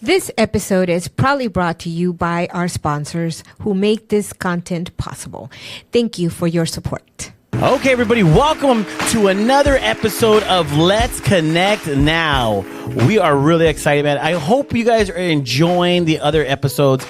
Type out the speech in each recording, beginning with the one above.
This episode is proudly brought to you by our sponsors who make this content possible. Thank you for your support. Okay, everybody, welcome to another episode of Let's Connect Now. We are really excited, man. I hope you guys are enjoying the other episodes.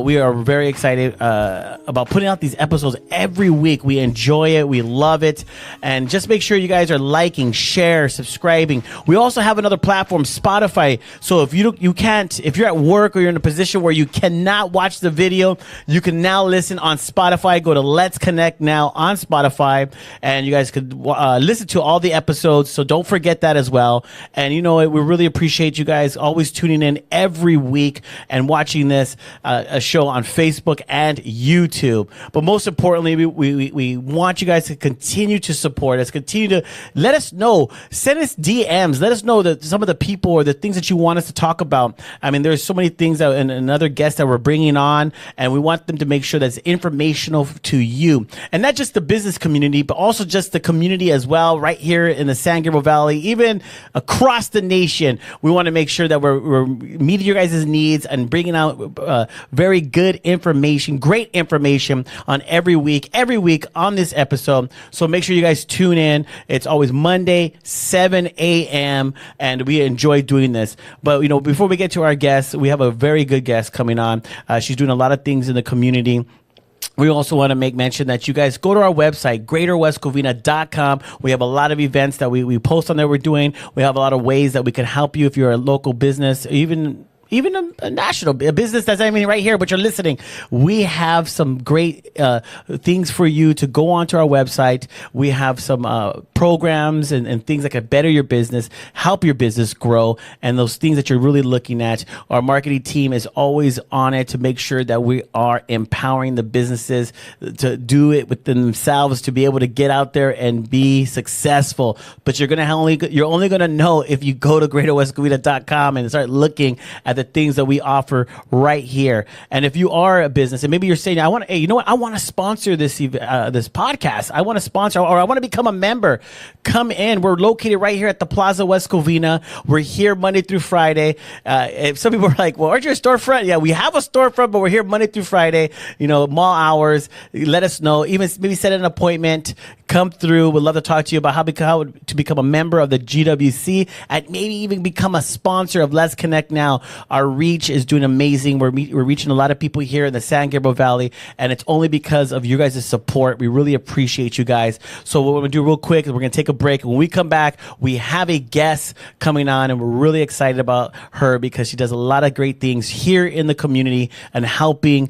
We are very excited about putting out these episodes every week. We enjoy it. We love it. And just make sure you guys are liking, share, subscribing. We also have another platform, Spotify. So if if you're at work or you're in a position where you cannot watch the video, you can now listen on Spotify. Go to Let's Connect Now on Spotify. And you guys could listen to all the episodes, so don't forget that as well. And you know what, we really appreciate you guys always tuning in every week and watching this a show on Facebook and YouTube. But most importantly, we want you guys to continue to support us, continue to let us know, send us DMs, let us know that some of the people or the things that you want us to talk about. I mean, there's so many things that, and other guests that we're bringing on, and we want them to make sure that's informational to you, and not just the business community, but also just the community as well, right here in the San Gabriel Valley, even across the nation. We want to make sure that we're meeting your guys' needs and bringing out very good information, great information on every week on this episode. So make sure you guys tune in. It's always Monday, 7 a.m., and we enjoy doing this. But, you know, before we get to our guests, we have a very good guest coming on. She's doing a lot of things in the community. We also want to make mention that you guys go to our website, greaterwestcovina.com. We have a lot of events that we post on there we're doing. We have a lot of ways that we can help you if you're a local business, even a national business that's, I mean, right here, but you're listening. We have some great things for you to go onto our website. We have some programs and things that can better your business, help your business grow, and those things that you're really looking at. Our marketing team is always on it to make sure that we are empowering the businesses to do it within themselves, to be able to get out there and be successful. But you're only going to know if you go to greaterwestcovina.com and start looking at the things that we offer right here. And if you are a business and maybe you're saying, hey, you know what? I want to sponsor this podcast. I want to sponsor, or I want to become a member. Come in. We're located right here at the Plaza West Covina. We're here Monday through Friday. If some people are like, well, aren't you a storefront? Yeah, we have a storefront, but we're here Monday through Friday, mall hours. Let us know. Even maybe set an appointment. Come through. We'd love to talk to you about how to become a member of the GWC and maybe even become a sponsor of Let's Connect Now. Our reach is doing amazing. We're reaching a lot of people here in the San Gabriel Valley, and it's only because of you guys' support. We really appreciate you guys. So what we're going to do real quick is we're going to take a break. When we come back, we have a guest coming on, and we're really excited about her because she does a lot of great things here in the community and helping,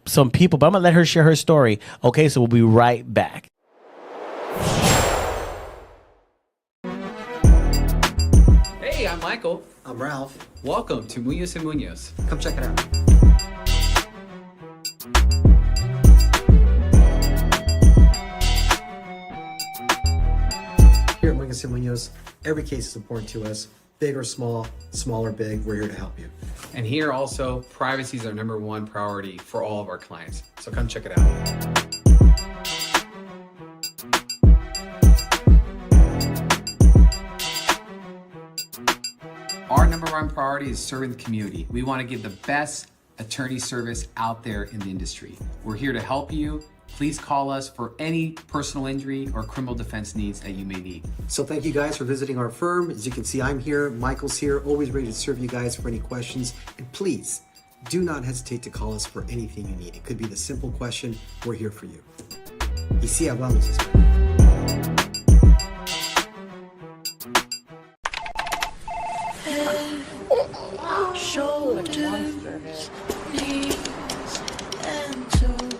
some people. But I'm going to let her share her story. Okay, so we'll be right back. Hey, I'm Michael. I'm Ralph. Welcome to Munoz & Munoz. Come check it out. Here at Munoz & Munoz, every case is important to us. Big or small or big, we're here to help you. And here also, privacy is our number one priority for all of our clients. So come check it out. Our number one priority is serving the community. We want to give the best attorney service out there in the industry. We're here to help you. Please call us for any personal injury or criminal defense needs that you may need. So thank you guys for visiting our firm. As you can see, I'm here, Michael's here, always ready to serve you guys for any questions. And please, do not hesitate to call us for anything you need. It could be the simple question, we're here for you. Y sí, hablamos español. Shoulders, knees, and toes.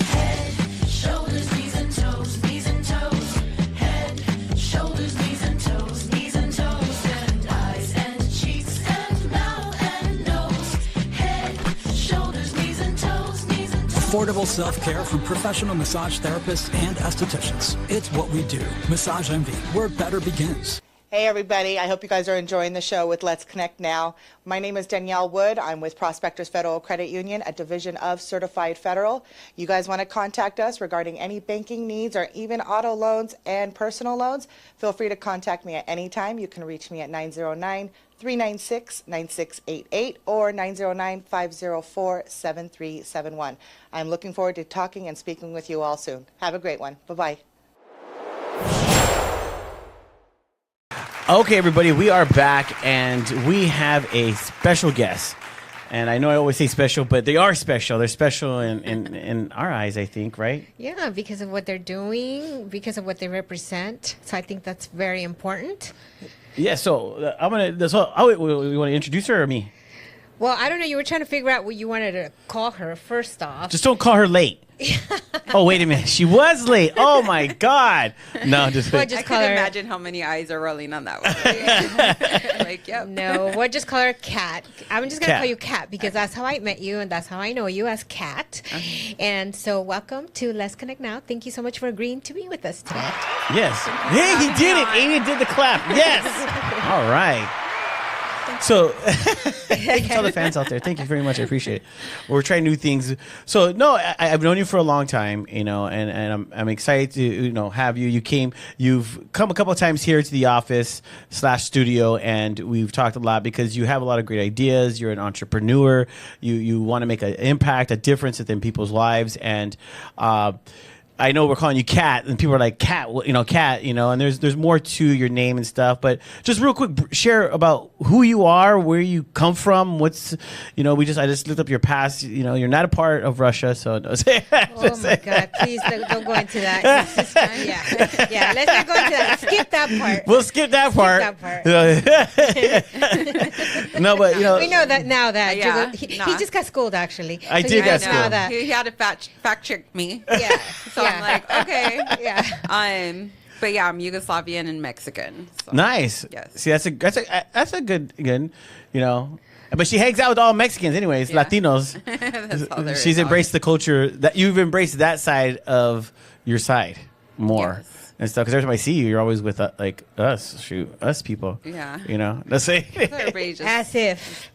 Head, shoulders, knees and toes, knees and toes. Head, shoulders, knees and toes, knees and toes. And eyes and cheeks and mouth and nose. Head, shoulders, knees and toes, knees and toes. Affordable self-care from professional massage therapists and estheticians. It's what we do. Massage MD, where better begins. Hey everybody, I hope you guys are enjoying the show with Let's Connect Now. My name is Danielle Wood. I'm with Prospectors Federal Credit Union, a division of Certified Federal. You guys want to contact us regarding any banking needs or even auto loans and personal loans, feel free to contact me at any time. You can reach me at 909-396-9688 or 909-504-7371. I'm looking forward to talking and speaking with you all soon. Have a great one. Bye-bye. Okay, everybody, we are back, and we have a special guest. And I know I always say special, but they are special. They're special in our eyes, I think, right? Yeah, because of what they're doing, because of what they represent. So I think that's very important. Yeah, so I'm going to... So, you want to introduce her or me? Well, I don't know. You were trying to figure out what you wanted to call her first off. Just don't call her late. Oh, wait a minute. She was late. Oh, my God. No, just Well, wait. just I call can her. imagine how many eyes are rolling on that one. Like, yep. No, we'll just call her Kat. I'm just going to Kat. call you Kat because that's how I met you and that's how I know you as Kat. And so welcome to Let's Connect Now. Thank you so much for agreeing to be with us today. Yes. Hey, he did it. Amy did the clap. Yes. All right. So, thank you to all the fans out there. Thank you very much. I appreciate it. We're trying new things. So, no, I've known you for a long time, and I'm excited to, have you. You've come a couple of times here to the office / studio, and we've talked a lot because you have a lot of great ideas. You're an entrepreneur. You want to make an impact, a difference within people's lives, and I know we're calling you Kat, and people are like, Kat, Kat, and there's more to your name and stuff. But just real quick, share about who you are, where you come from. I just looked up your past. You're not a part of Russia, so. Oh my God! Please don't go into that. It's just, yeah. Let's not go into that. Skip that part. We'll skip that part. No, but We know that now. That Yeah, he nah. just got schooled actually. I So did he get knows now schooled. that. He had to fact check me. Yeah. So I'm like, okay. Yeah. But yeah, I'm Yugoslavian and Mexican. So. nice. Yes. See, that's a good. But she hangs out with all Mexicans, anyways, Yeah. Latinos. That's all there She's is. embraced the culture that you've embraced that side of your side more. Yes. And stuff, because every time I see you, you're always with us people. Yeah. Let's say. Everybody just As if.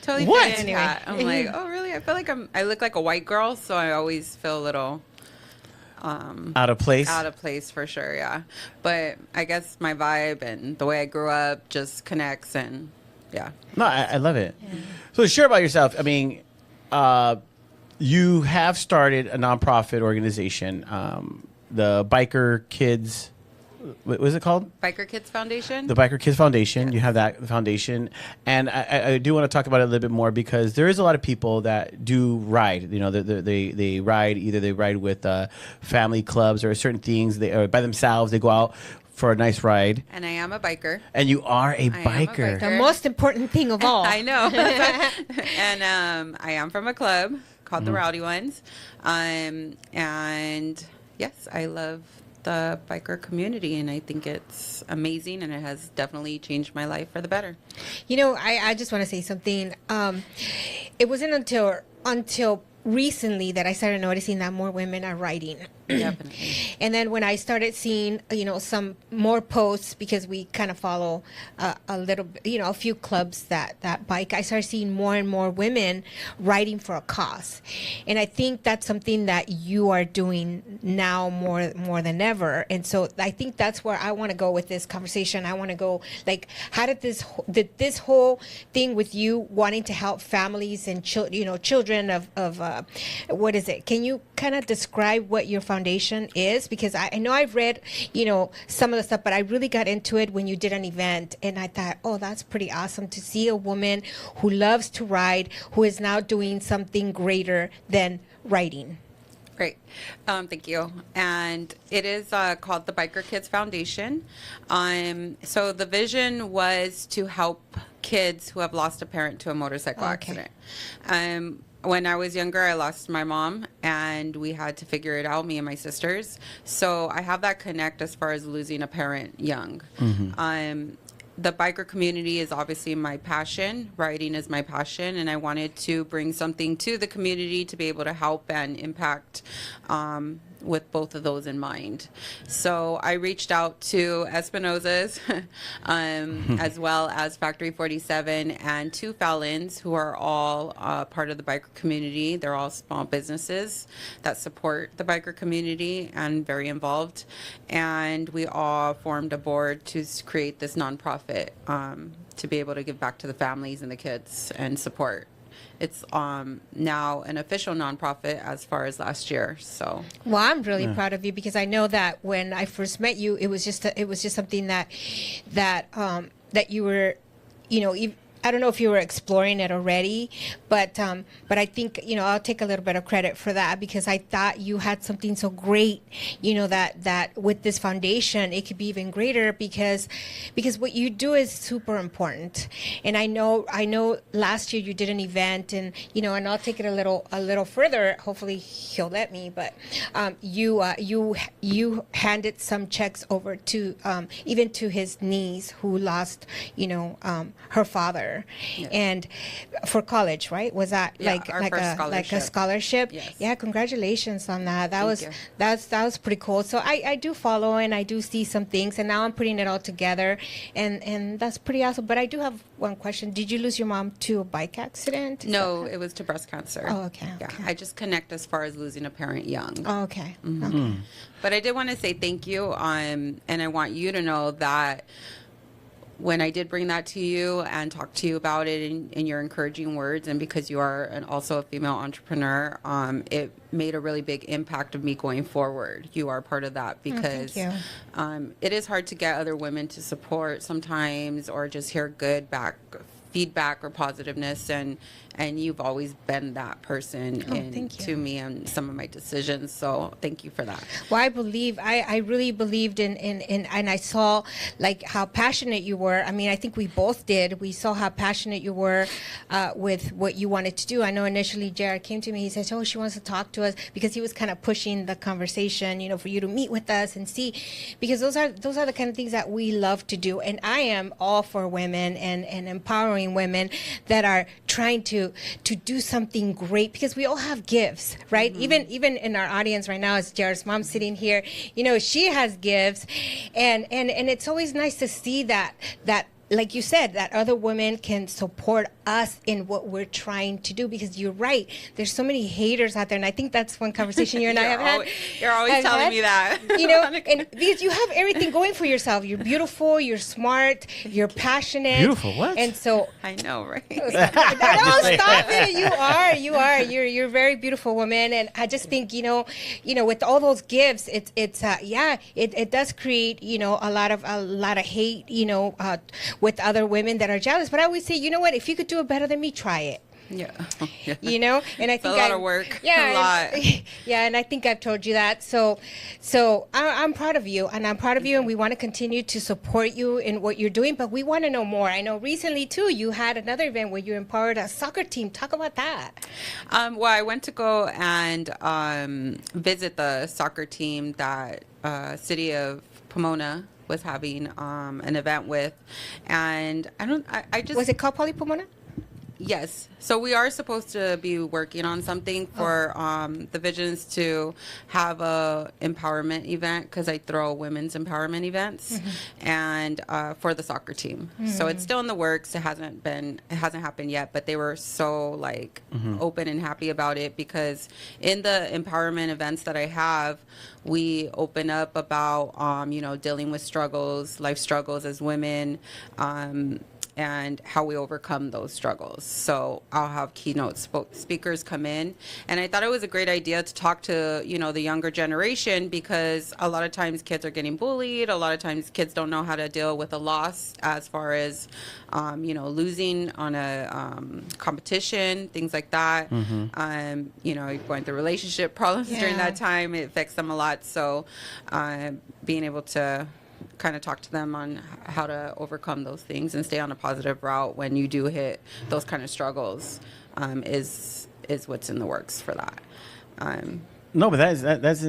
totally What? fit in that. I'm like, oh really? I feel like I look like a white girl, so I always feel a little Out of place. out of place for sure. Yeah, but I guess my vibe and the way I grew up just connects, and yeah. No, I love it. So share about yourself. I mean, you have started a nonprofit organization, the Biker Kids. What was it called? Biker Kids Foundation. The Biker Kids Foundation. You have that foundation, and I do want to talk about it a little bit more because there is a lot of people that do ride. They ride, either they ride with family clubs or certain things. They or by themselves. They go out for a nice ride. And I am a biker. And you are a am a biker. The most important thing of all. I know. And I am from a club called the Rowdy Ones. And yes, I love the biker community, and I think it's amazing, and it has definitely changed my life for the better. I just want to say something. It wasn't until recently that I started noticing that more women are riding. Definitely. And then when I started seeing, some more posts, because we kind of follow a little, a few clubs that bike, I started seeing more and more women riding for a cause. And I think that's something that you are doing now more than ever. And so I think that's where I want to go with this conversation. I want to go, like, how did this whole thing with you wanting to help families and children of what is it? Can you kind of describe what your foundation is? Because I know I've read, some of the stuff, but I really got into it when you did an event, and I thought, oh, that's pretty awesome to see a woman who loves to ride, who is now doing something greater than riding. Great. Thank you. And it is called the Biker Kids Foundation. So the vision was to help kids who have lost a parent to a motorcycle accident. When I was younger, I lost my mom, and we had to figure it out, me and my sisters. So I have that connect as far as losing a parent young. The biker community is obviously my passion. Riding is my passion, and I wanted to bring something to the community to be able to help and impact with both of those in mind. So I reached out to Espinosa's as well as Factory 47 and Two Fallons, who are all part of the biker community. They're all small businesses that support the biker community and very involved. And we all formed a board to create this nonprofit to be able to give back to the families and the kids and support. It's now an official nonprofit as far as last year. So, well, I'm really proud of you because I know that when I first met you, it was just something that you were, I don't know if you were exploring it already, but I think, I'll take a little bit of credit for that because I thought you had something so great, that with this foundation, it could be even greater because what you do is super important. And I know last year you did an event and I'll take it a little further. Hopefully he'll let me, but you handed some checks over to, even to his niece who lost, her father. Yes. And for college, right? Was that Yeah, like our like first a scholarship? Yes. Yeah, congratulations on that. That Thank was pretty cool. So I do follow and I do see some things and now I'm putting it all together and that's pretty awesome. But I do have one question. Did you lose your mom to a bike accident? no, it was to breast cancer. Oh, okay, Yeah, okay. I just connect as far as losing a parent young. Oh, okay. Mm-hmm. Okay. But I did want to say thank you, and I want you to know that when I did bring that to you and talk to you about it in your encouraging words, and because you are also a female entrepreneur, it made a really big impact of me going forward. You are part of that because thank you. it is hard to get other women to support sometimes or just hear good feedback or positiveness, and you've always been that person thank you. to me and some of my decisions. So thank you for that. Well, I really believed in and I saw like how passionate you were. I mean, I think we both did. We saw how passionate you were with what you wanted to do. I know initially Jared came to me, he said, oh, she wants to talk to us because he was kind of pushing the conversation, for you to meet with us and see, because those are the kind of things that we love to do. And I am all for women and empowering women that are trying to do something great because we all have gifts, right? Mm-hmm. Even in our audience right now, is Jared's mom sitting here. She has gifts, and it's always nice to see that like you said, that other women can support us in what we're trying to do, because you're right. There's so many haters out there, and I think that's one conversation you and I have had. You're always telling me that. And because you have everything going for yourself. You're beautiful, you're smart, you're passionate. Beautiful, what? And so I know, right? no, stop it. You are. You're a very beautiful woman, and I just think with all those gifts, it does create a lot of hate with other women that are jealous. But I always say, if you could do it better than me, try it. Yeah. And I think a lot of work. Yeah, a lot. And I think I've told you that. So I'm proud of you, and and we want to continue to support you in what you're doing. But we want to know more. I know recently too, you had another event where you empowered a soccer team. Talk about that. Well, I went to go and visit the soccer team that City of Pomona was having an event with, and I just Was it called Poly Pomona? Yes. So we are supposed to be working on something for the Visions to have a empowerment event, because I throw women's empowerment events, and for the soccer team. So it's still in the works. It hasn't happened yet, but they were so open and happy about it, because in the empowerment events that I have, we open up about dealing with life struggles as women, and how we overcome those struggles. So I'll have keynote speakers come in, and I thought it was a great idea to talk to the younger generation, because a lot of times kids are getting bullied. A lot of times kids don't know how to deal with a loss, as far as losing on a competition, things like that. Going through relationship problems during that time, it affects them a lot. So being able to kind of talk to them on how to overcome those things and stay on a positive route when you do hit those kind of struggles is what's in the works for that. No, but that's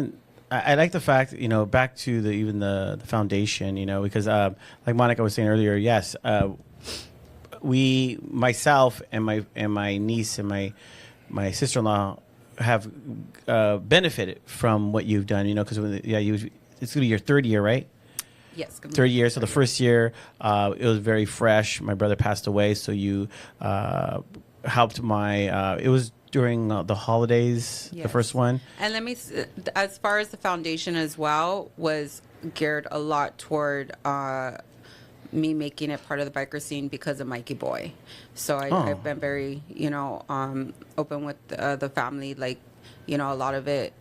I like the fact, back to the foundation, because like Monica was saying earlier, yes, myself and my niece and my sister-in-law, have benefited from what you've done. Because it's gonna be your third year, right? Yes. Good Third year. So the first year, it was very fresh. My brother passed away, so you helped my. It was during the holidays, the Yes. first one. And as far as the foundation as well, was geared a lot toward me making it part of the biker scene because of Mikey Boy. So I've been very, open with the family. Like, a lot of it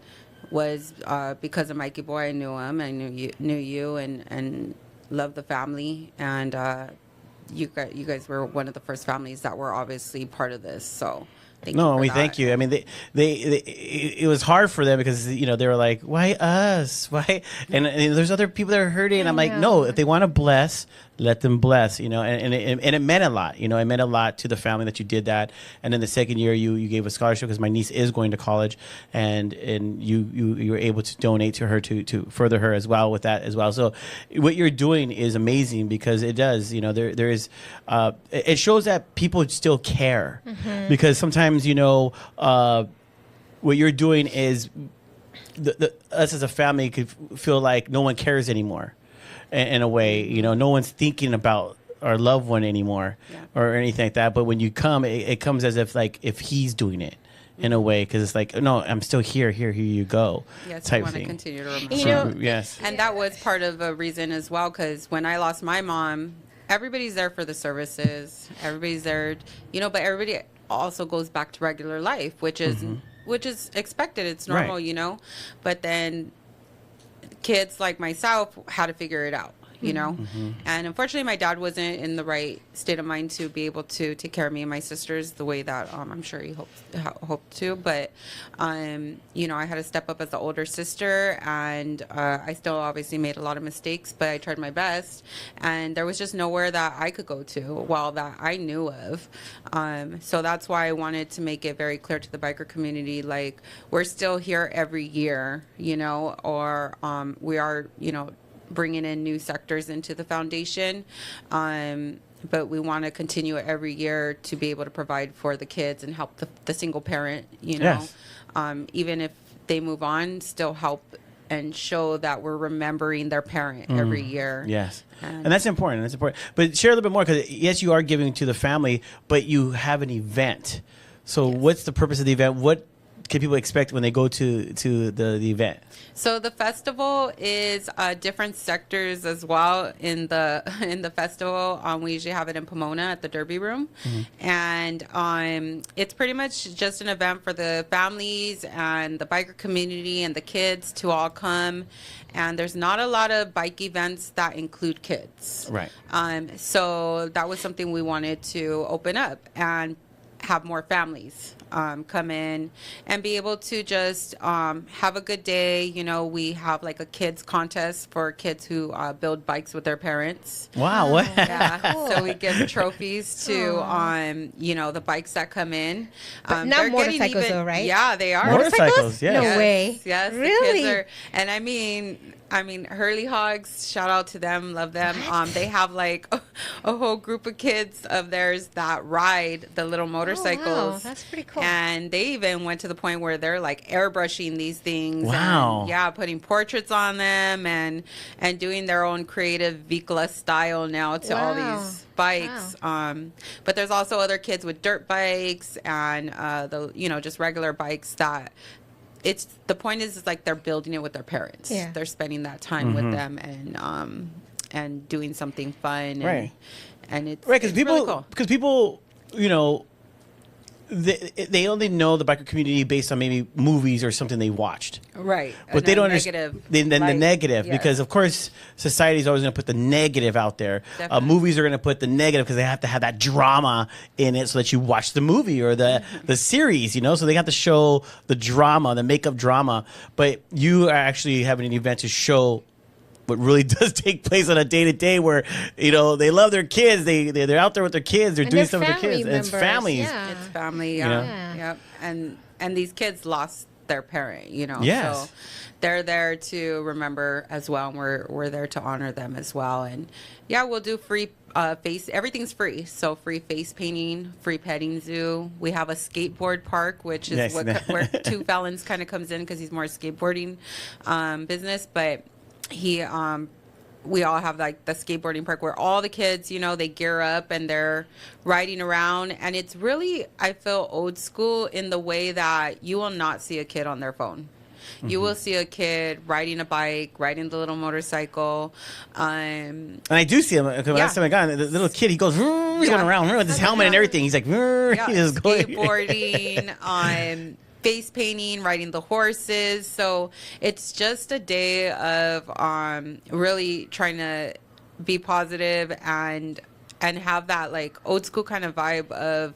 was because of Mikey Boy. I knew him. I knew you, and loved the family. And you guys were one of the first families that were obviously part of this. So. Thank you. I mean, it was hard for them because they were like, "Why us? Why?" And there's other people that are hurting, and I'm like, "No, if they want to bless, let them bless." And it meant a lot. It meant a lot to the family that you did that. And then the second year, you gave a scholarship because my niece is going to college, and you were able to donate to her to further her as well with that as well. So what you're doing is amazing because it does. There is it shows that people still care because sometimes. What you're doing is us as a family could feel like no one cares anymore in a way. No one's thinking about our loved one anymore or anything like that. But when you come, it comes as if he's doing it in a way because it's like, no, I'm still here you go. Yes, type I want to thing. continue to remember. Yes. And that was part of a reason as well, because when I lost my mom, everybody's there for the services. Everybody's there, but everybody also goes back to regular life, which is expected. It's normal, Right. But then kids like myself had to figure it out. And unfortunately my dad wasn't in the right state of mind to be able to take care of me and my sisters the way that I'm sure he hoped to, but I had to step up as the older sister, and I still obviously made a lot of mistakes, but I tried my best, and there was just nowhere that I could go to that I knew of. So that's why I wanted to make it very clear to the biker community, like, we're still here every year, or we are, bringing in new sectors into the foundation, but we want to continue it every year to be able to provide for the kids and help the single parent, Yes. Even if they move on, still help and show that we're remembering their parent every year. Yes. And that's important. That's important. But share a little bit more because, yes, you are giving to the family, but you have an event. So what's the purpose of the event? What can people expect when they go to the event? So the festival is different sectors as well in the festival. We usually have it in Pomona at the Derby Room, and it's pretty much just an event for the families and the biker community and the kids to all come. And there's not a lot of bike events that include kids. Right. So that was something we wanted to open up and have more families come in and be able to just have a good day. We have like a kids contest for kids who build bikes with their parents. Wow. What? Yeah. So we give trophies to the bikes that come in. But not they're getting motorcycles though, right? Yeah, they are. Motorcycles, yes. No Yes, way. Yes. the Really? kids are, and I mean, Hurley Hogs, shout out to them, love them. They have like a whole group of kids of theirs that ride the little motorcycles. Oh, wow. That's pretty cool. And they even went to the point where they're like airbrushing these things. Wow. And, yeah, putting portraits on them and doing their own creative Vikla style now to all Wow. these bikes. But there's also other kids with dirt bikes and just regular bikes that the point is it's like they're building it with their parents. Yeah. They're spending that time with them and doing something fun. Right. And it's Right, because it's really cool. people, they only know the biker community based on maybe movies or something they watched. Right. But And they then don't understand the negative, yes. because of course society is always going to put the negative out there. Definitely. Movies are going to put the negative because they have to have that drama in it so that you watch the movie or the series, so they have to show the drama, the makeup drama. But you are actually having an event to show what really does take place on a day-to-day where, they love their kids. They're out there with their kids. They're And doing they're stuff with their kids. And it's family members, families. yeah. It's family, know? yeah. Yep. And these kids lost their parent, Yes. So they're there to remember as well, and we're there to honor them as well. And yeah, we'll do free face, everything's free. So free face painting, free petting zoo. We have a skateboard park, which is where Two Felons kind of comes in because he's more skateboarding business. But we all have like the skateboarding park where all the kids, they gear up and they're riding around. And it's really, I feel, old school in the way that you will not see a kid on their phone. You will see a kid riding a bike, riding the little motorcycle. And I do see him. Last time I got him, the little kid, he goes, he's going around with his helmet and everything. He's like, he's going. Skateboarding, face painting, riding the horses. So it's just a day of really trying to be positive and have that like old school kind of vibe of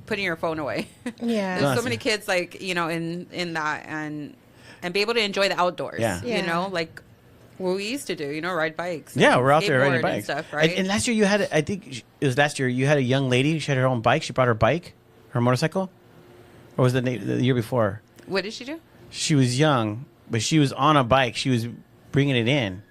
putting your phone away. Yeah. There's so many kids like, in that and be able to enjoy the outdoors. Yeah. Like what we used to do, ride bikes. Yeah, we're out there riding bikes. And stuff, right? And last year you had, I think it was last year, you had a young lady. She had her own bike. She brought her bike, her motorcycle. Or was it the year before? What did she do? She was young, but she was on a bike. She was bringing it in.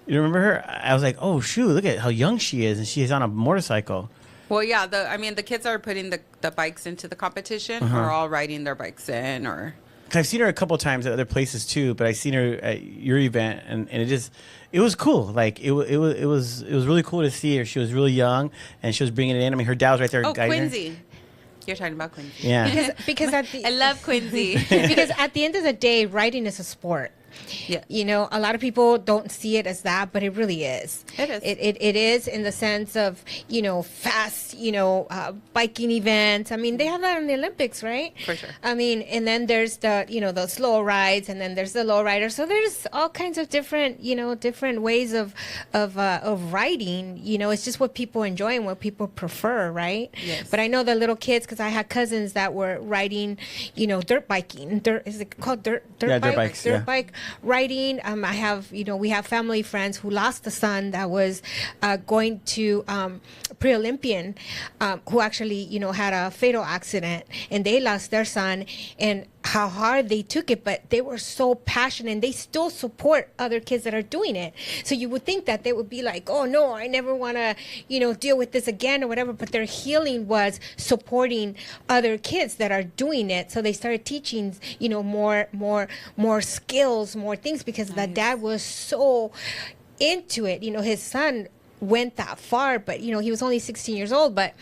You remember her? I was like, oh, shoot, look at how young she is. And she is on a motorcycle. Well, yeah, the kids are putting the bikes into the competition or all riding their bikes in or... I've seen her a couple times at other places too, but I seen her at your event and it was cool. Like it was really cool to see her. She was really young and she was bringing it in. I mean, her dad was right there. Oh, guiding her. Quincy. You're talking about Quincy. Yeah. Because I love Quincy. because at the end of the day, riding is a sport. Yeah. A lot of people don't see it as that, but it really is. It is. It is in the sense of, fast, biking events. I mean, they have that in the Olympics, right? For sure. I mean, and then there's the, the slow rides, and then there's the low riders. So there's all kinds of different, different ways of riding. It's just what people enjoy and what people prefer, right? Yes. But I know the little kids, because I had cousins that were riding, dirt biking. Is it called dirt Yeah, bike? dirt bikes, Dirt yeah. bike riding. I have, we have family friends who lost a son that was going to pre-Olympian, who actually, had a fatal accident, and they lost their son, and how hard they took it, but they were so passionate, and they still support other kids that are doing it. So you would think that they would be like, oh no, I never want to, deal with this again or whatever, but their healing was supporting other kids that are doing it. So they started teaching, more skills, more things, because the dad was so into it. His son went that far, but he was only 16 years old, but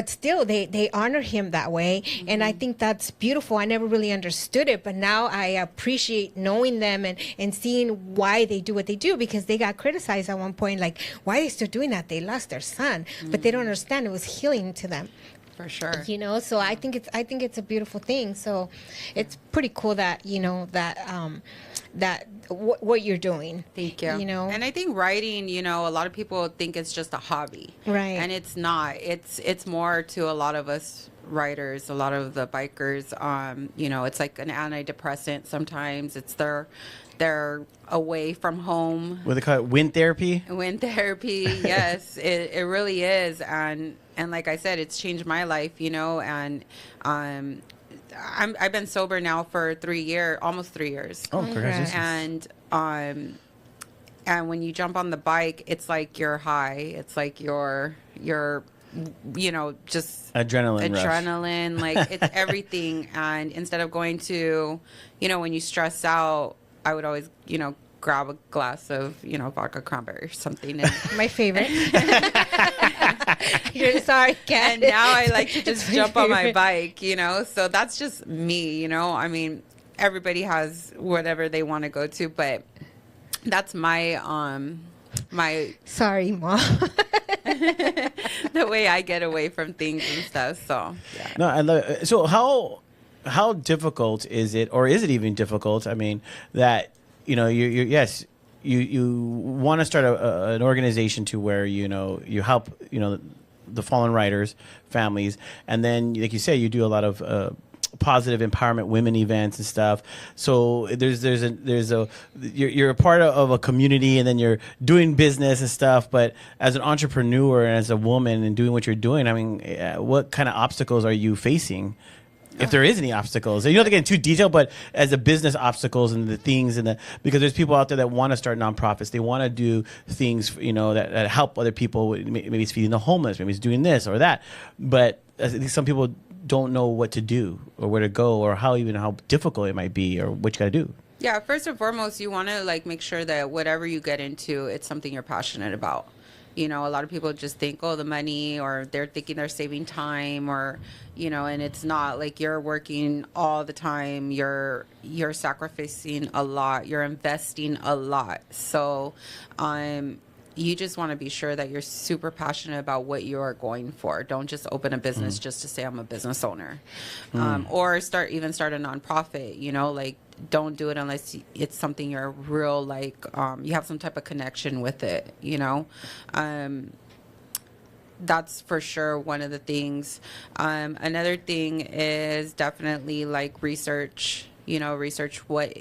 still they honor him that way. And I think that's beautiful. I never really understood it, but now I appreciate knowing them and seeing why they do what they do, because they got criticized at one point, like, why are they still doing that? They lost their son, but they don't understand it was healing to them. For sure. So I think it's a beautiful thing. So it's pretty cool that that what you're doing. Thank you. And I think writing, a lot of people think it's just a hobby, right? And it's not. It's more to a lot of us writers, a lot of the bikers. It's like an antidepressant. Sometimes it's they're away from home. What they call it, wind therapy. Wind therapy, yes, it really is, and like I said, it's changed my life, and I've been sober now for almost 3 years. Oh, congratulations! And when you jump on the bike, it's like you're high. It's like you're just adrenaline, like it's everything. And instead of going to, when you stress out, I would always, grab a glass of, vodka cranberry or something. And my favorite. You're sorry, Kat. And now I like to just jump on my bike, So that's just me, I mean, everybody has whatever they want to go to, but that's my sorry, Mom. the way I get away from things and stuff. So yeah. No, I love it. So how difficult is it, or is it even difficult? I mean, that you want to start an organization to where you help the fallen writers, families, and then like you say, you do a lot of positive empowerment women events and stuff. So you're a part of a community, and then you're doing business and stuff. But as an entrepreneur and as a woman and doing what you're doing, I mean, what kind of obstacles are you facing? if there is any obstacles. You don't have to get into detail, but as the business obstacles and the things because there's people out there that want to start nonprofits. They want to do things, that help other people. Maybe it's feeding the homeless. Maybe it's doing this or that. But I think some people don't know what to do or where to go or how difficult it might be or what you got to do. Yeah, first and foremost, you want to make sure that whatever you get into, it's something you're passionate about. A lot of people just think, the money, or they're thinking they're saving time, or, and it's not. Like, you're working all the time. You're sacrificing a lot. You're investing a lot. So, you just want to be sure that you're super passionate about what you are going for. Don't just open a business just to say I'm a business owner, or start a nonprofit. Don't do it unless it's something you're real, you have some type of connection with it. That's for sure one of the things. Another thing is definitely research. Research what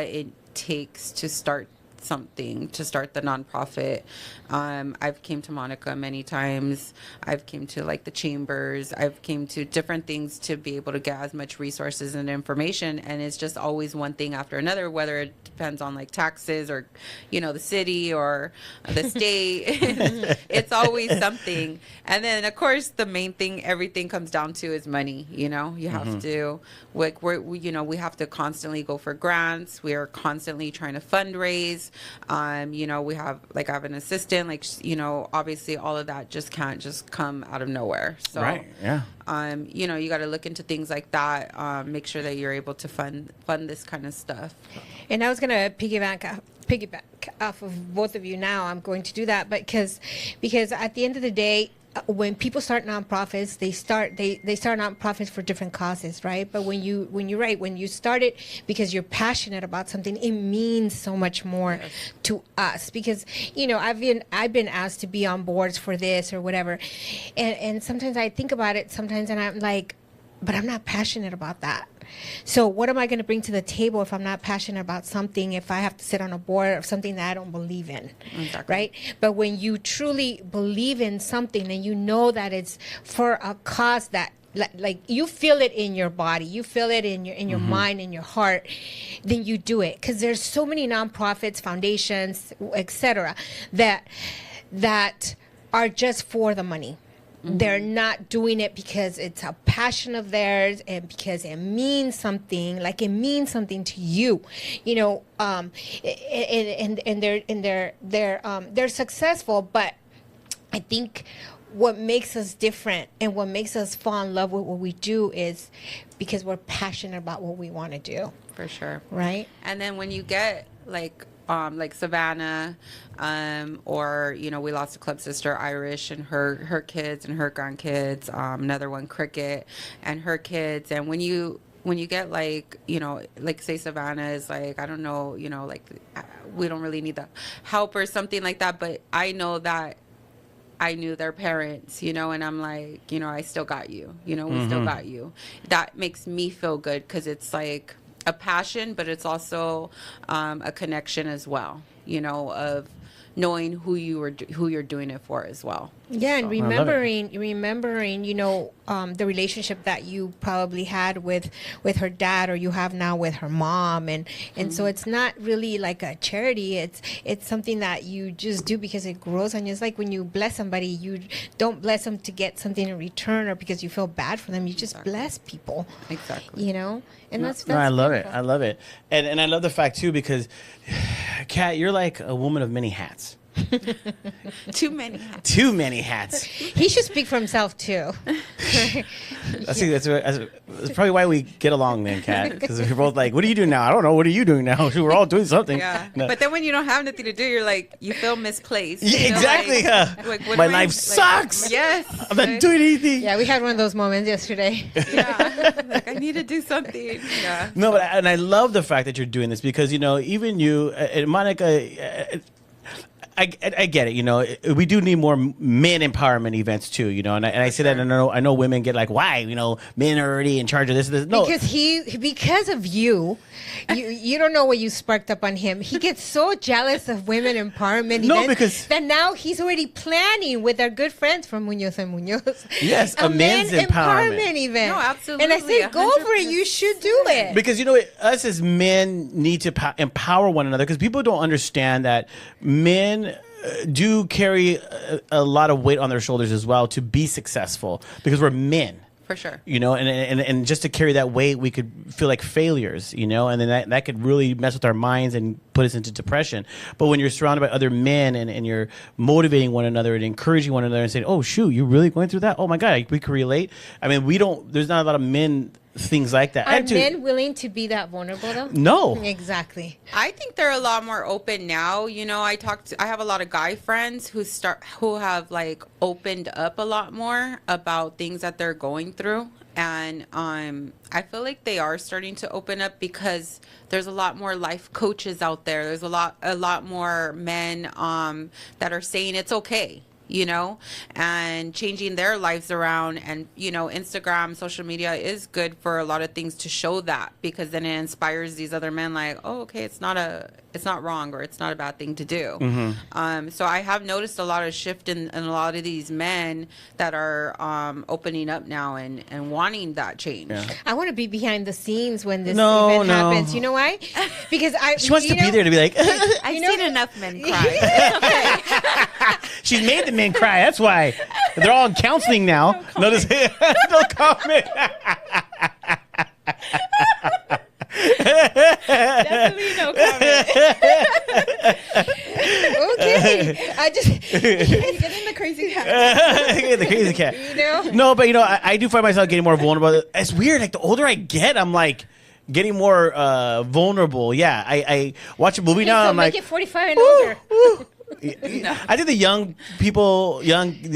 it takes to start the nonprofit. I've came to Monica many times. I've came to the chambers. I've came to different things to be able to get as much resources and information, and it's just always one thing after another, whether it depends on taxes or the city or the state. It's always something. And then of course the main thing everything comes down to is money. You have to we have to constantly go for grants. We are constantly trying to fundraise. We have I have an assistant, obviously all of that just can't just come out of nowhere. So, right. Yeah. You got to look into things like that, make sure that you're able to fund this kind of stuff. And I was going to piggyback off of both of you now. I'm going to do that, but because at the end of the day, when people start nonprofits, they start nonprofits for different causes, right? But when you start it because you're passionate about something, it means so much more to us. Because I've been asked to be on boards for this or whatever, and sometimes I think about it sometimes, and I'm like, but I'm not passionate about that. So what am I going to bring to the table if I'm not passionate about something, if I have to sit on a board of something that I don't believe in, exactly. Right? But when you truly believe in something and you know that it's for a cause that you feel it in your body, you feel it in your mind, in your heart, then you do it. Because there's so many nonprofits, foundations, etc., that are just for the money. They're not doing it because it's a passion of theirs and because it means something, it means something to you, and they're successful. But I think what makes us different and what makes us fall in love with what we do is because we're passionate about what we want to do. For sure. Right. And then when you get like Savannah, or we lost a club sister, Irish, and her kids and her grandkids, another one, Cricket, and her kids. And when you get say Savannah is I don't know, we don't really need the help or something like that, but I know that I knew their parents, and I'm I still got you, we still got you. That makes me feel good because it's a passion, but it's also a connection as well, of knowing who you're doing it for as well. Yeah, and remembering, the relationship that you probably had with her dad, or you have now with her mom, and so it's not really like a charity. It's something that you just do because it grows on you. It's like when you bless somebody, you don't bless them to get something in return or because you feel bad for them. You just bless people. Exactly. And that's I love it. I love it, and I love the fact too because, Kat, you're like a woman of many hats. Too many hats. Too many hats. He should speak for himself too. I think that's probably why we get along then, Kat. Because we're both like, "What are you doing now?" I don't know. What are you doing now? We're all doing something. Yeah. No. But then when you don't have nothing to do, you feel misplaced. Yeah, exactly. What My am life sucks. Yes. I'm not doing anything. Yeah, we had one of those moments yesterday. Yeah. I need to do something. Yeah. No, but I love the fact that you're doing this because even you and Monica. I get it. You know, we do need more men empowerment events too. You know, and I say that, and I know women get like, why? You know, men are already in charge of this. No, because of you don't know what you sparked up on him. He gets so jealous of women empowerment No, events because- that now he's already planning with our good friends from Muñoz and Muñoz. Yes, a men's empowerment. event. No, absolutely, And I said, go for it. You should do it. Because you know, us as men need to empower one another, because people don't understand that men do carry a lot of weight on their shoulders as well to be successful, because we're men. For sure. You know, and just to carry that weight, we could feel like failures, you know, and then that could really mess with our minds and put us into depression. But when you're surrounded by other men and you're motivating one another and encouraging one another and saying, oh, shoot, you're really going through that? Oh, my God, we can relate. I mean, there's not a lot of men things like that. Are men willing to be that vulnerable though? No. Exactly. I think they're a lot more open now. You know, I have a lot of guy friends who have like opened up a lot more about things that they're going through. And I feel like they are starting to open up because there's a lot more life coaches out there. There's a lot more men that are saying it's okay, you know, and changing their lives around. And, you know, Instagram, social media is good for a lot of things to show that, because then it inspires these other men like, oh, okay, it's not wrong, or it's not a bad thing to do. So I have noticed a lot of shift in a lot of these men that are opening up now and wanting that change. Yeah. I want to be behind the scenes when this event happens. You know why? Because She wants to be there to be like, I've seen enough men cry. she's made the men cry. That's why they're all in counseling now. Notice, no comment. Definitely no comment. Okay. I just Get in the crazy cat. The crazy cat. you know. No, but you know, I do find myself getting more vulnerable. It's weird. Like the older I get, I'm like getting more vulnerable. Yeah, I watch a movie now. So I'm make like, it 45 and older. I think the young people, the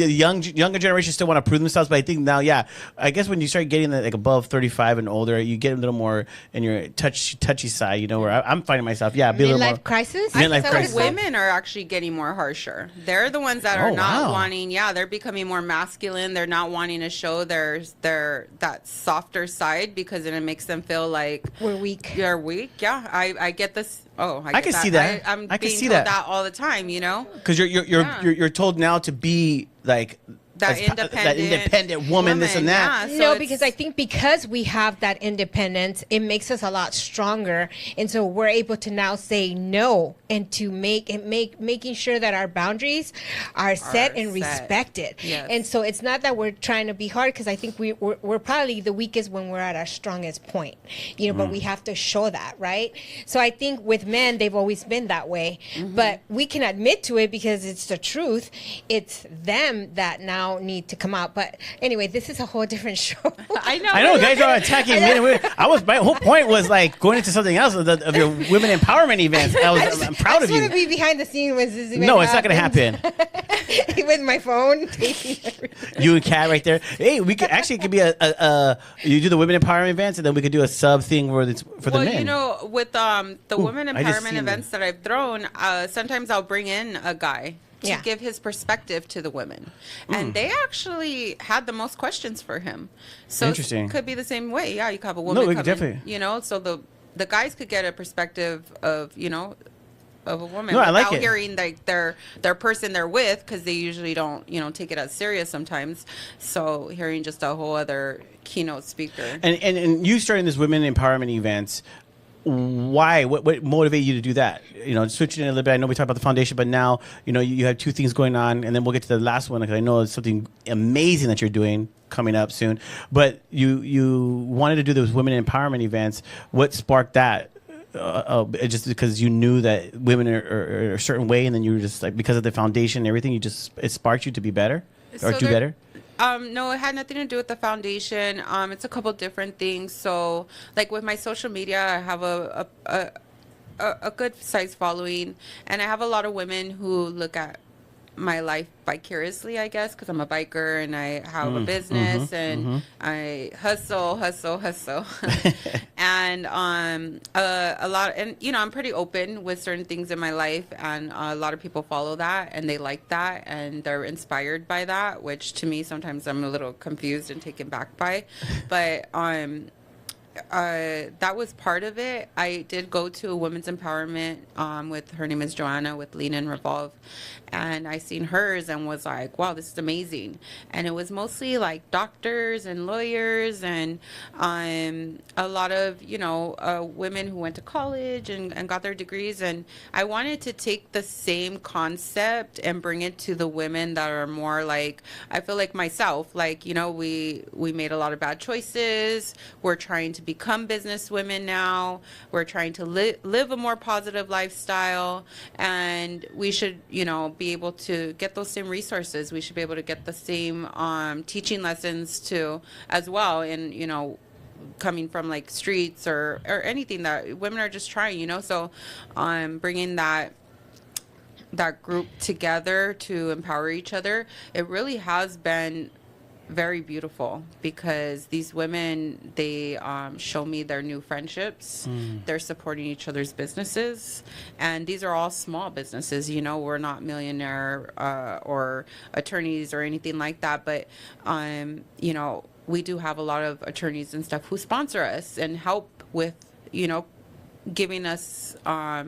younger generation still want to prove themselves, but I think now, yeah, I guess when you start getting like above 35 and older, you get a little more in your touchy side, you know, where I'm finding myself, yeah, be a little more. Midlife crisis. Midlife So crisis. women are actually getting more harsher. They're the ones that are Oh, not wow. wanting. Yeah, they're becoming more masculine. They're not wanting to show their that softer side, because then it makes them feel like We're weak. you're weak. Yeah, I get this. Oh, I can see that. I'm I can being see told that. that all the time. You know. Because you're told now to be like That independent woman, this and that. Yeah, so No, it's- because I think because we have that independence, it makes us a lot stronger, and so we're able to now say no and to making sure that our boundaries are set and set. respected. Yes. And so it's not that we're trying to be hard, because I think we're probably the weakest when we're at our strongest point, you know. But we have to show that, right? So I think with men, they've always been that way, but we can admit to it because it's the truth. It's them that now need to come out. But anyway, this is a whole different show. I know. I know, guys are attacking me. My whole point was like going into something else of your women empowerment events. I'm proud of I just want you. to be behind the scene when this event No, it's not going to happens. happen. With my phone, taping everything. You and Kat right there. Hey, we could actually, it could be a you do the women empowerment events, and then we could do a sub thing where it's for the Well, men. you know, with the women I just empowerment seen events that I've thrown, sometimes I'll bring in a guy to Yeah. give his perspective to the women, and they actually had the most questions for him. So Interesting. it could be the same way. Yeah, you could have a woman we come could in, definitely. you know, so the guys could get a perspective of, you know, of a woman No, I without like it. hearing like their person they're with, because they usually don't, you know, take it as serious sometimes. So hearing just a whole other keynote speaker. And you starting this women empowerment events. Why? What motivated you to do that? You know, switching it a little bit. I know we talked about the foundation, but now you know you have two things going on, and then we'll get to the last one because I know it's something amazing that you're doing coming up soon. But you wanted to do those women empowerment events. What sparked that? Just because you knew that women are a certain way, and then you were just like, because of the foundation and everything, it sparked you to be better or do better. No, it had nothing to do with the foundation. It's a couple different things. So, like with my social media, I have a good size following, and I have a lot of women who look at my life vicariously, I guess, because I'm a biker and I have a business and I hustle. And a lot, and you know, I'm pretty open with certain things in my life, and a lot of people follow that and they like that and they're inspired by that, which to me sometimes I'm a little confused and taken back by. But that was part of it. I did go to a women's empowerment with, her name is Joanna, with Lean and Revolve, and I seen hers and was like, wow, this is amazing. And it was mostly like doctors and lawyers and a lot of, you know, women who went to college and got their degrees. And I wanted to take the same concept and bring it to the women that are more like, I feel like myself, like, you know, we made a lot of bad choices. We're trying to become business women now. We're trying to live a more positive lifestyle, and we should, you know, be able to get those same resources. We should be able to get the same teaching lessons too, as well. And, you know, coming from like streets or anything that women are just trying, you know. So bringing that group together to empower each other, it really has been very beautiful, because these women, they show me their new friendships. They're supporting each other's businesses, and these are all small businesses, you know. We're not millionaire or attorneys or anything like that, but you know, we do have a lot of attorneys and stuff who sponsor us and help with, you know, giving us a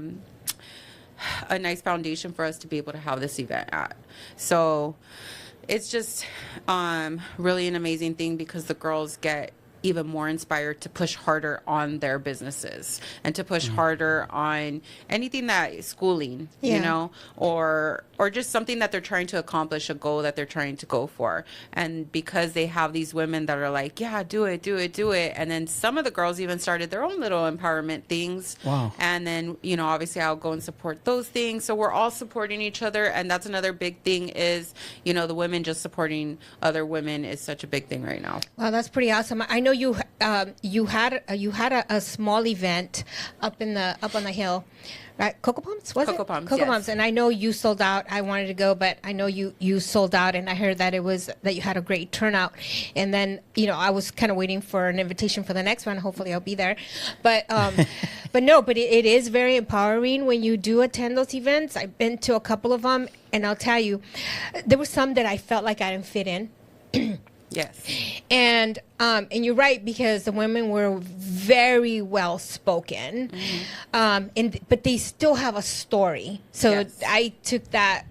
nice foundation for us to be able to have this event at. So it's just really an amazing thing, because the girls get even more inspired to push harder on their businesses and to push harder on anything that schooling, you know, or just something that they're trying to accomplish, a goal that they're trying to go for. And because they have these women that are like, yeah, do it. And then some of the girls even started their own little empowerment things. Wow. And then, you know, obviously I'll go and support those things. So we're all supporting each other. And that's another big thing is, you know, the women just supporting other women is such a big thing right now. Wow, that's pretty awesome. I know you had a small event up on the hill, right? Cocoa Palms, was Cocoa it? Palms, Cocoa yes. Palms, and I know you sold out. I wanted to go, but I know you sold out, and I heard that you had a great turnout. And then, you know, I was kind of waiting for an invitation for the next one. Hopefully, I'll be there. But but it is very empowering when you do attend those events. I've been to a couple of them, and I'll tell you, there were some that I felt like I didn't fit in. Yes. And you're right, because the women were very well spoken, but they still have a story. So Yes. I took that,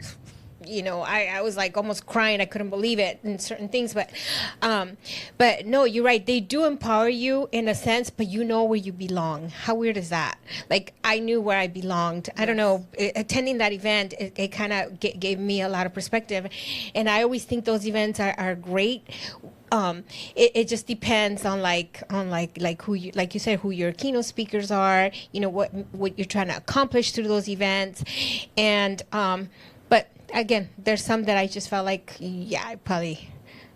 you know, I was like almost crying. I couldn't believe it in certain things, but no, you're right. They do empower you in a sense, but you know where you belong. How weird is that? Like, I knew where I belonged. I don't know. Attending that event, it kind of gave me a lot of perspective, and I always think those events are great. It just depends on like who you, like you said, who your keynote speakers are, you know, what you're trying to accomplish through those events. And but again, there's some that I just felt like, yeah, I probably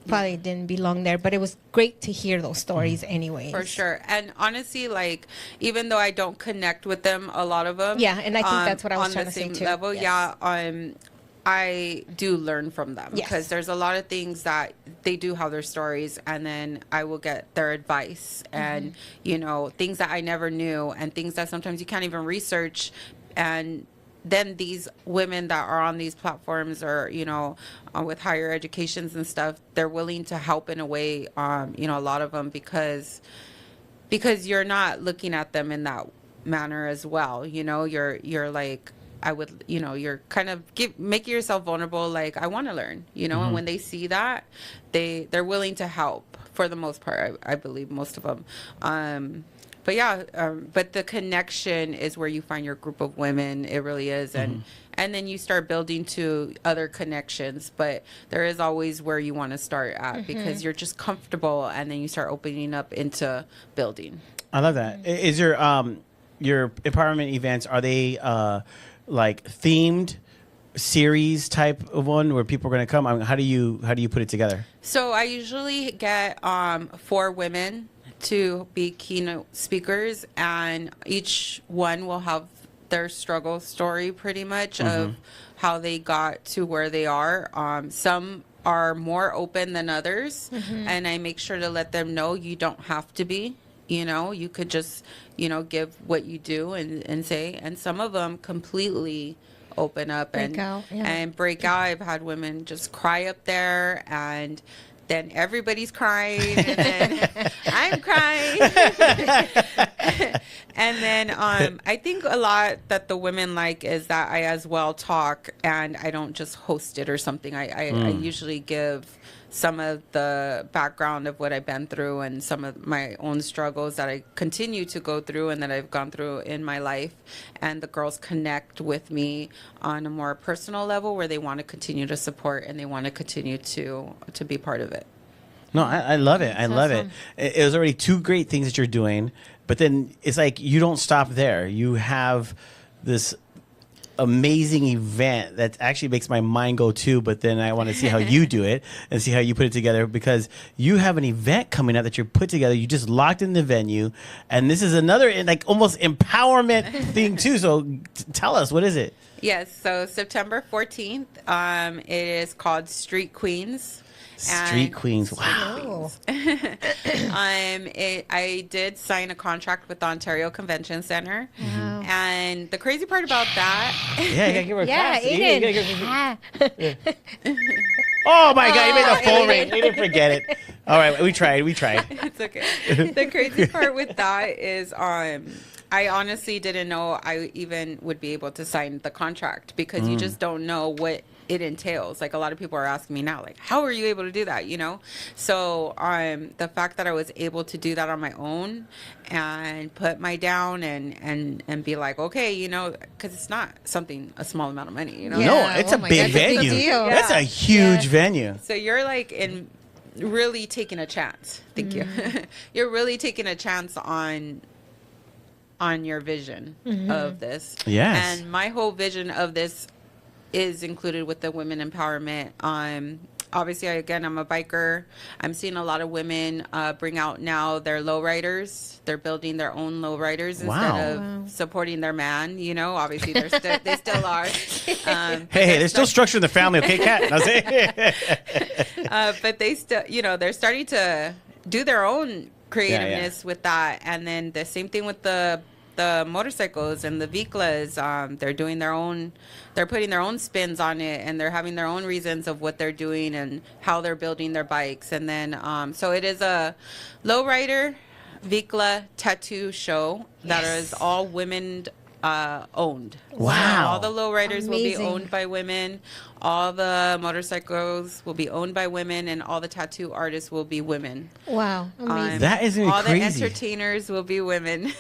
didn't belong there, but it was great to hear those stories anyways. For sure. And honestly, like, even though I don't connect with them, a lot of them, Yeah, and I think that's what I was on trying the to say same too. level, Yes. I do learn from them, Yes. because there's a lot of things that they do have their stories, and then I will get their advice and, you know, things that I never knew, and things that sometimes you can't even research. And then these women that are on these platforms, or, you know, with higher educations and stuff, they're willing to help in a way, you know, a lot of them, because you're not looking at them in that manner as well. You know, you're like, I would, you know, you're kind of making yourself vulnerable. Like, I want to learn, you know, and when they see that, they're willing to help for the most part. I believe most of them. But yeah, but the connection is where you find your group of women. It really is. And then you start building to other connections, but there is always where you want to start at, because you're just comfortable, and then you start opening up into building. I love that. Is your empowerment events, are they like themed series type of one where people are going to come? I mean, how do you put it together? So I usually get 4 women to be keynote speakers, and each one will have their struggle story pretty much of how they got to where they are. Some are more open than others, and I make sure to let them know you don't have to be. You could just, give what you do and say. And some of them completely open up Break out, yeah. and break out. I've had women just cry up there, and then everybody's crying, and then I'm crying. And then I think a lot that the women like is that I as well talk, and I don't just host it or something. I usually give some of the background of what I've been through and some of my own struggles that I continue to go through and that I've gone through in my life. And the girls connect with me on a more personal level where they want to continue to support and they want to continue to be part of it. No, I love it. I love it. It was already 2 great things that you're doing, but then it's like you don't stop there. You have this amazing event that actually makes my mind go too, but then I want to see how you do it and see how you put it together, because you have an event coming up that you're put together. You just locked in the venue, and this is another like almost empowerment thing too. So tell us, what is it? Yes, so September 14th, it is called Street Queens. Street Queens. Wow. I did sign a contract with the Ontario Convention Center. Wow. And the crazy part about that... Yeah, you gotta give her a class. Aiden. Oh my God, you made the phone ring. You didn't forget it. All right, we tried. It's okay. The crazy part with that is I honestly didn't know I even would be able to sign the contract, because you just don't know what it entails. Like, a lot of people are asking me now, like, how are you able to do that? So the fact that I was able to do that on my own and put my down and be like, okay, because it's not a small amount of money, No, it's a big venue. That's a huge venue. So you're like really taking a chance. Thank you. You're really taking a chance on your vision of this. Yes. And my whole vision of this is included with the women empowerment. Obviously, I'm a biker. I'm seeing a lot of women bring out now their lowriders. They're building their own lowriders instead of supporting their man. Obviously they still are. Hey, there's still structure in the family, okay, Kat? But they still, they're starting to do their own creativeness with that. And then the same thing with the motorcycles and the Viklas. They're putting their own spins on it, and they're having their own reasons of what they're doing and how they're building their bikes. And then so it is a lowrider Vikla tattoo show that is all women owned. Wow. So all the lowriders will be owned by women. All the motorcycles will be owned by women, and all the tattoo artists will be women. Wow. Amazing. That is all crazy. The entertainers will be women.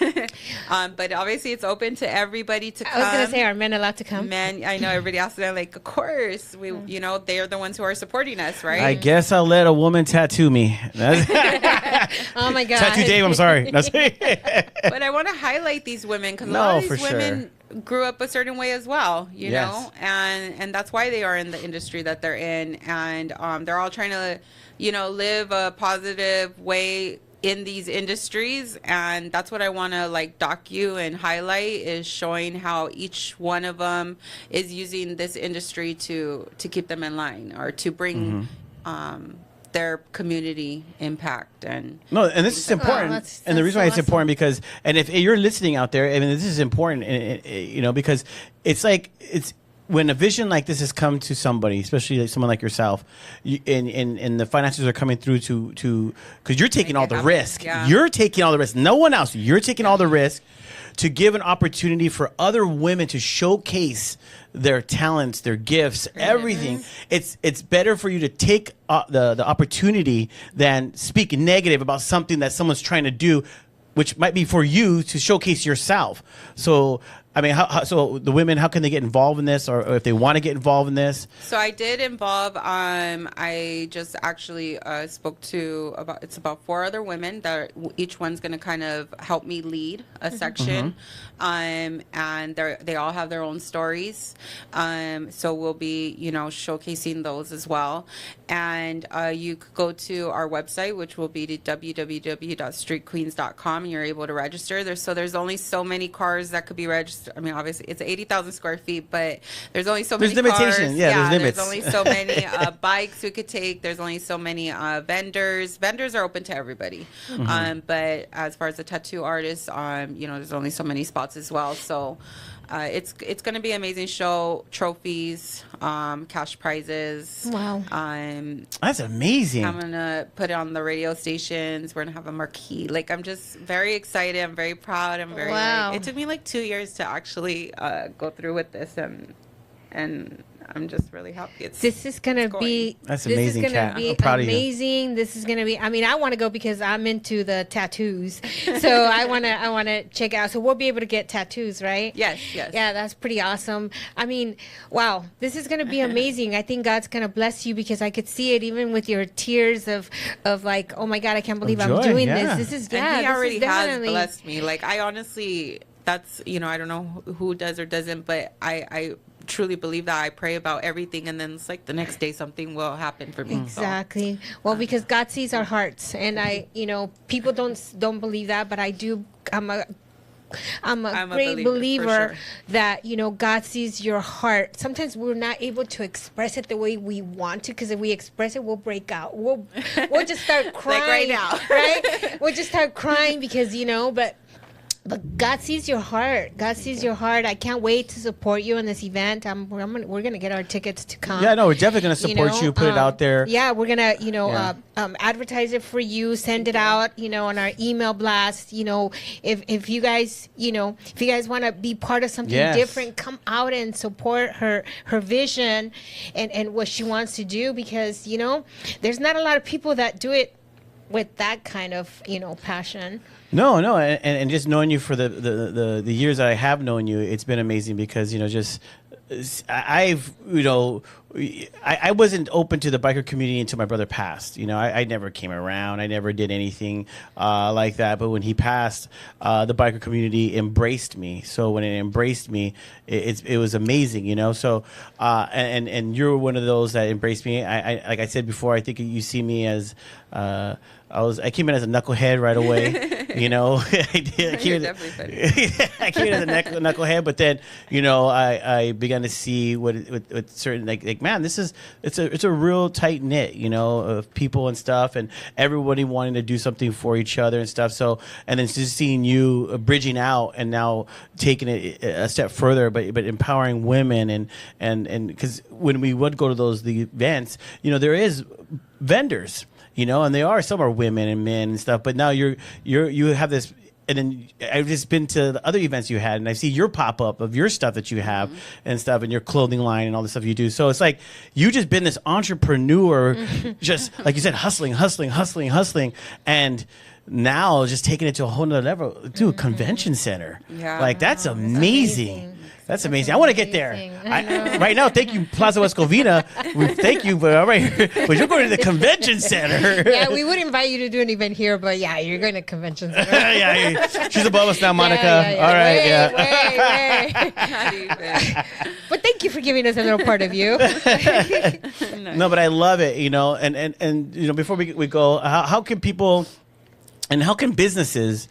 But obviously it's open to everybody to come. I was going to say, are men allowed to come? Men, I know everybody else is like, of course. They are the ones who are supporting us, right? I guess I'll let a woman tattoo me. Oh my God. Tattoo Dave, I'm sorry. But I want to highlight these women, because a lot of these women grew up a certain way as well, you know, and that's why they are in the industry that they're in, and they're all trying to, live a positive way in these industries. And that's what I want to docu and highlight, is showing how each one of them is using this industry to keep them in line, or to bring their community impact. And this is important. That's and the reason why it's awesome. important, because, and if you're listening out there, I mean, this is important, because it's when a vision like this has come to somebody, especially like someone like yourself, and the finances are coming through to because you're taking all the risk. Yeah. You're taking all the risk. No one else. You're taking all the risk to give an opportunity for other women to showcase their talents, their gifts, everything. It's better for you to take the opportunity than speak negative about something that someone's trying to do, which might be for you to showcase yourself. So, I mean, so the women, how can they get involved in this, or if they want to get involved in this? So I did involve. I just actually spoke to about 4 other women that each one's going to kind of help me lead a section, and they all have their own stories. So we'll be showcasing those as well. And you could go to our website, which will be to www.streetqueens.com, and you're able to register. There's only so many cars that could be registered I mean, obviously it's 80,000 square feet, but there's only so many There's limitation. cars. Yeah, there's limits. There's only so many bikes we could take. There's only so many vendors. Vendors are open to everybody. But as far as the tattoo artists, there's only so many spots as well. So it's going to be an amazing show. Trophies, cash prizes. Wow. That's amazing. I'm going to put it on the radio stations. We're going to have a marquee. Like, I'm just very excited. I'm very proud. I'm very, Wow. it took me like 2 years to actually go through with this. And I'm just really happy. This is gonna be. That's this amazing, is gonna Kat. be I'm proud of you. amazing. This is gonna be. I mean, I want to go because I'm into the tattoos. So I wanna check it out. So we'll be able to get tattoos, right? Yes. Yeah, that's pretty awesome. I mean, wow, this is gonna be amazing. I think God's gonna bless you because I could see it even with your tears of like, oh my God, I can't believe I'm joy, doing yeah. this. This is And he this is already has definitely- blessed me. Like, I honestly, that's, I don't know who does or doesn't, but I truly believe that. I pray about everything, and then it's like the next day something will happen for me. Exactly. Well, because God sees our hearts, and people don't believe that, but I do. I'm a great believer, believer for sure. that God sees your heart. Sometimes we're not able to express it the way we want to, because if we express it, we'll break out. We'll just start crying. Like right now. Right? We'll just start crying because But God sees your heart. God sees your heart. I can't wait to support you in this event. We're gonna get our tickets to come. Yeah, no, we're definitely going to support you, put it out there. Yeah, we're gonna, advertise it for you, send it out, on our email blast. If you guys, want to be part of something Yes. different, come out and support her vision and what she wants to do, because there's not a lot of people that do it with that kind of passion. No, and just knowing you for the years that I have known you, it's been amazing because I wasn't open to the biker community until my brother passed. I never came around. I never did anything like that. But when he passed, the biker community embraced me. So when it embraced me, it was amazing. So and you're one of those that embraced me. I like I said before, I think you see me as I came in as a knucklehead right away. I did. You're definitely funny. I came in as a knucklehead, but then I began to see what certain like man, it's a real tight knit of people and stuff, and everybody wanting to do something for each other and stuff. So and then just seeing you bridging out and now taking it a step further, but empowering women and because when we would go to the events, there is vendors. And some are women and men and stuff. But now you have this, and then I've just been to the other events you had, and I see your pop up of your stuff that you have and stuff, and your clothing line and all the stuff you do. So it's like you just been this entrepreneur, just like you said, hustling, and now just taking it to a whole nother level to a convention center. Yeah. Like that's amazing. That's amazing. I want to get there. Right now, thank you, Plaza Westcovina. Thank you, but all right, but you're going to the convention center. Yeah, we would invite you to do an event here, but yeah, you're going to convention center. yeah, she's above us now, Monica. Yeah. All right, Wait. Not even. But thank you for giving us a little part of you. No, but I love it. And before we go, how can people? And how can businesses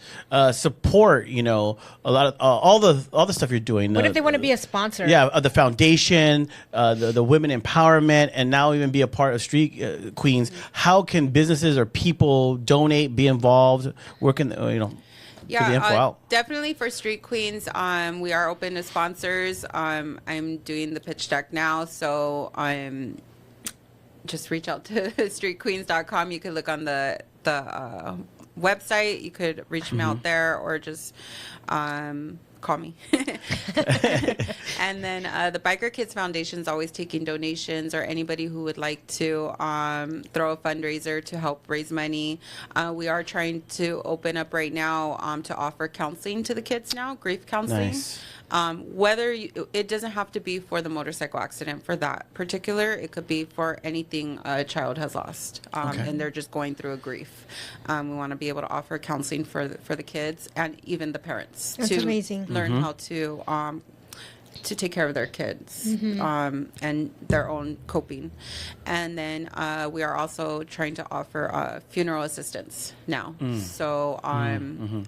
support, a lot of all the stuff you're doing? What if they want to be a sponsor? Yeah, the foundation, the women empowerment, and now even be a part of Street Queens. How can businesses or people donate, be involved, working, get the info out? Definitely for Street Queens. We are open to sponsors. I'm doing the pitch deck now, so just reach out to streetqueens.com. You can look on the website. You could reach me out there, or just call me. And then the Biker Kids Foundation is always taking donations, or anybody who would like to throw a fundraiser to help raise money. We are trying to open up right now to offer counseling to the kids now, grief counseling. Nice. It doesn't have to be for the motorcycle accident for that particular. It could be for anything a child has lost, and they're just going through a grief. We want to be able to offer counseling for the kids and even the parents. That's to amazing. Learn how to to take care of their kids Mm-hmm. and their own coping. And then we are also trying to offer funeral assistance now. So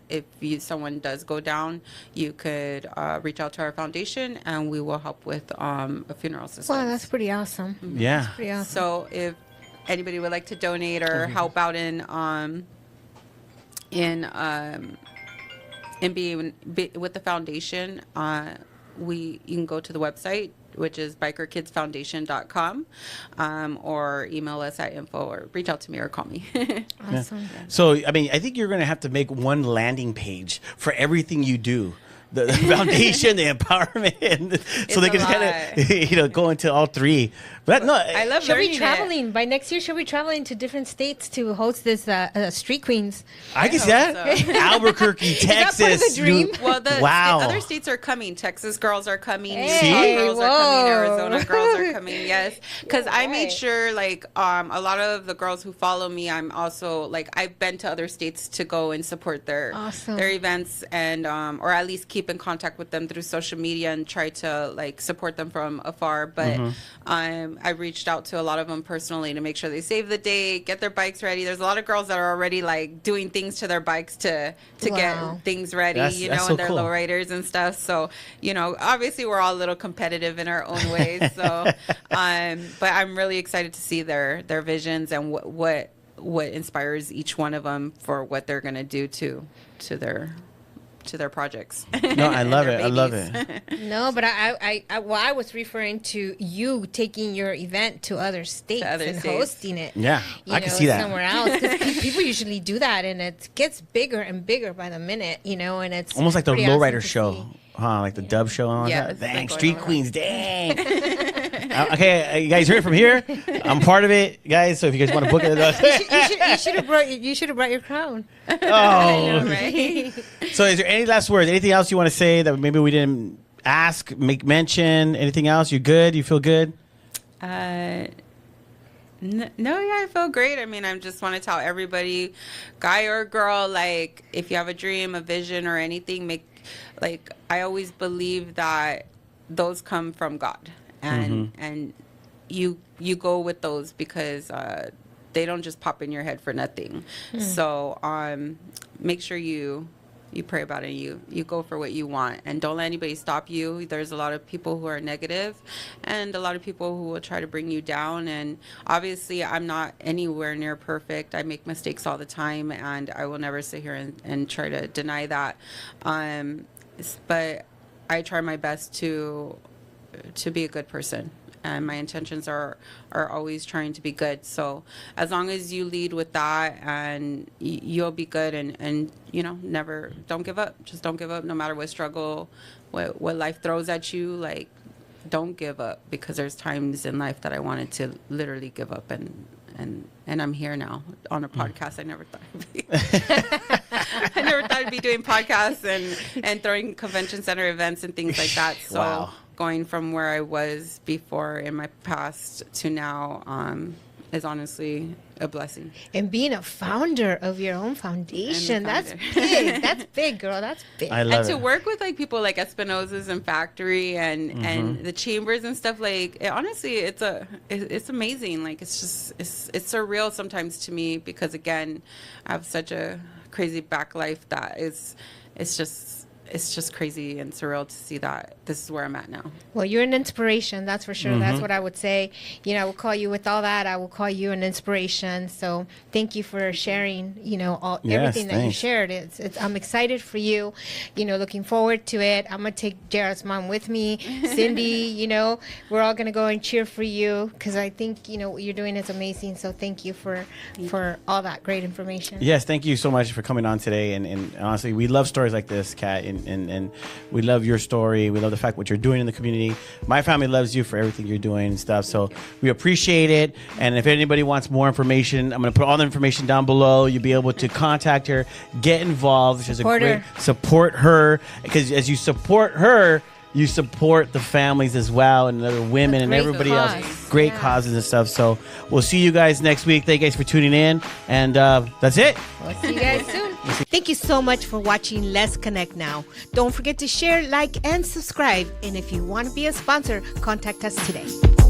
if someone does go down, you could reach out to our foundation and we will help with a funeral assistance. Wow, that's pretty awesome. Yeah. Pretty awesome. So if anybody would like to donate or help out in being with the foundation, you can go to the website, which is bikerkidsfoundation.com, or email us at info, or reach out to me or call me. Awesome. So, I mean, I think you're going to have to make one landing page for everything you do. The foundation, the empowerment, so they It's can a kind of, go into all three. But no, I love She'll be learning it. traveling by next year. She'll be traveling to different states to host this Street Queens. I guess hope that so. Albuquerque, that part of Texas. the dream? Well, the Wow. other states are coming. Texas girls are coming. Hey, Utah girls are coming. whoa. Arizona girls are coming. Yes, because I made right. sure, like, a lot of the girls who follow me, I'm also like, I've been to other states to go and support their Awesome. events, and or at least keep in contact with them through social media and try to like support them from afar. But I reached out to a lot of them personally to make sure they save the date, get their bikes ready. There's a lot of girls that are already like doing things to their bikes to Wow. get things ready, That's so and their cool. lowriders and stuff. So, obviously we're all a little competitive in our own ways. So, but I'm really excited to see their visions and what inspires each one of them for what they're going to do to their projects. No, I love And it. their I love babies. it. No, but I was referring to you taking your event to other states other and states. hosting it. Yeah, I can see that. somewhere else. 'Cause people usually do that, and it gets bigger and bigger by the minute. And it's Almost like the pretty awesome lowrider to show. see. Huh, like the dub show and all Yeah, that. it's Dang, like going Street on. Queens, dang. Okay, you guys heard it from here. I'm part of it, guys. So if you guys want to book it, You should have brought your crown. oh. Right? So is there any last words? Anything else you want to say that maybe we didn't ask, make mention? Anything else? You good? You feel good? No, yeah, I feel great. I mean, I just want to tell everybody, guy or girl, like, if you have a dream, a vision, or anything, I always believe that those come from God, and you go with those because they don't just pop in your head for nothing. So make sure you pray about it. You go for what you want, and don't let anybody stop you. There's a lot of people who are negative, and a lot of people who will try to bring you down. And obviously, I'm not anywhere near perfect. I make mistakes all the time, and I will never sit here and try to deny that. But I try my best to be a good person. And my intentions are always trying to be good. So as long as you lead with that, and you'll be good, and never, don't give up. Just don't give up, no matter what struggle, what life throws at you. Like, don't give up, because there's times in life that I wanted to literally give up, and I'm here now on a podcast. I never thought I'd be doing podcasts and throwing convention center events and things like that. So Wow. going from where I was before in my past to now is honestly a blessing. And being a founder of your own foundation, And a that's founder. big. That's big, girl. That's big. I love And to it. work with like people like Espinosa's and Factory and the chambers and stuff, like honestly, it's amazing. Like it's surreal sometimes to me, because again, I have such a crazy back life that it's just crazy and surreal to see that this is where I'm at now. Well, you're an inspiration, that's for sure. That's what I would say. I will call you with all that. I will call you an inspiration. So thank you for sharing, everything that you thanks. shared. I'm excited for you, looking forward to it. I'm going to take Jared's mom with me. Cindy, we're all going to go and cheer for you, because I think, what you're doing is amazing. So thank you for all that great information. Yes, thank you so much for coming on today. And honestly, we love stories like this, Kat, and we love your story. We love the fact what you're doing in the community. My family loves you for everything you're doing and stuff. So we appreciate it. And if anybody wants more information, I'm going to put all the information down below. You'll be able to contact her, get involved. She's Support her. Support her, because as you support her, you support the families as well, and other women and great everybody cause. else. Great Yeah. causes and stuff. So we'll see you guys next week. Thank you guys for tuning in. And that's it. We'll see you guys soon. Thank you so much for watching Let's Connect Now. Don't forget to share, like, and subscribe. And if you want to be a sponsor, contact us today.